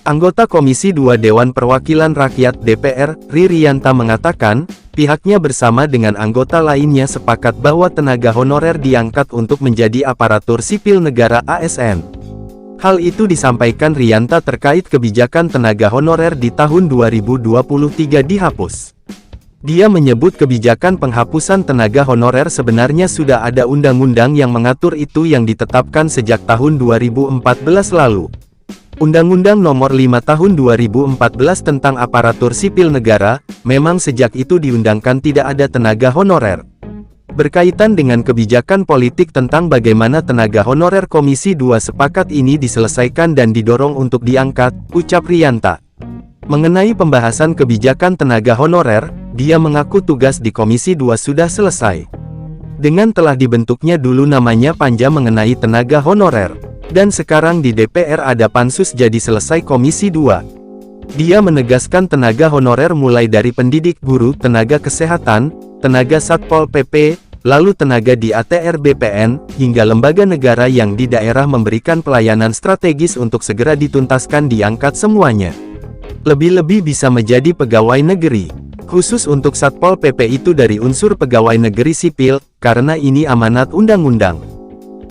Anggota Komisi 2 Dewan Perwakilan Rakyat DPR, Ririanta mengatakan, pihaknya bersama dengan anggota lainnya sepakat bahwa tenaga honorer diangkat untuk menjadi aparatur sipil negara ASN. Hal itu disampaikan Rianta terkait kebijakan tenaga honorer di tahun 2023 dihapus. Dia menyebut kebijakan penghapusan tenaga honorer sebenarnya sudah ada undang-undang yang mengatur itu yang ditetapkan sejak tahun 2014 lalu. Undang-Undang Nomor 5 Tahun 2014 tentang Aparatur Sipil Negara, memang sejak itu diundangkan tidak ada tenaga honorer. Berkaitan dengan kebijakan politik tentang bagaimana tenaga honorer Komisi 2 sepakat ini diselesaikan dan didorong untuk diangkat, ucap Rianta. Mengenai pembahasan kebijakan tenaga honorer, dia mengaku tugas di Komisi 2 sudah selesai. Dengan telah dibentuknya dulu namanya panja mengenai tenaga honorer. Dan sekarang di DPR ada pansus jadi selesai Komisi 2. Dia menegaskan tenaga honorer mulai dari pendidik guru, tenaga kesehatan, tenaga Satpol PP, lalu tenaga di ATR BPN, hingga lembaga negara yang di daerah memberikan pelayanan strategis untuk segera dituntaskan diangkat semuanya. Lebih-lebih bisa menjadi pegawai negeri. Khusus untuk Satpol PP itu dari unsur pegawai negeri sipil, karena ini amanat undang-undang.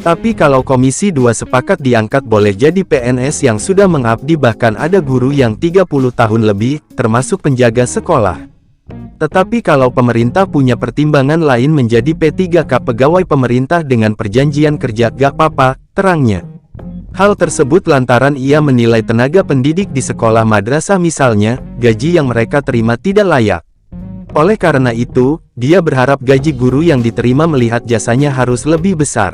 Tapi kalau Komisi 2 sepakat diangkat boleh jadi PNS yang sudah mengabdi, bahkan ada guru yang 30 tahun lebih, termasuk penjaga sekolah. Tetapi kalau pemerintah punya pertimbangan lain menjadi P3K pegawai pemerintah dengan perjanjian kerja gak apa-apa, terangnya. Hal tersebut lantaran ia menilai tenaga pendidik di sekolah madrasah misalnya, gaji yang mereka terima tidak layak. Oleh karena itu, dia berharap gaji guru yang diterima melihat jasanya harus lebih besar.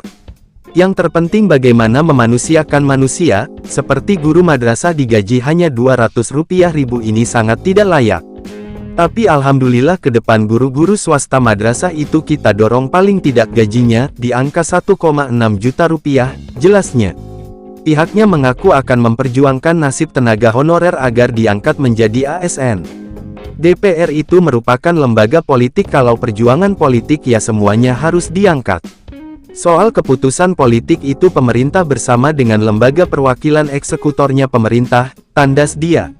Yang terpenting bagaimana memanusiakan manusia, seperti guru madrasah digaji hanya Rp200.000 ini sangat tidak layak. Tapi alhamdulillah ke depan guru-guru swasta madrasah itu kita dorong paling tidak gajinya di angka Rp1,6 juta, jelasnya. Pihaknya mengaku akan memperjuangkan nasib tenaga honorer agar diangkat menjadi ASN. DPR itu merupakan lembaga politik, kalau perjuangan politik ya semuanya harus diangkat. Soal keputusan politik itu pemerintah bersama dengan lembaga perwakilan eksekutornya pemerintah, tandas dia.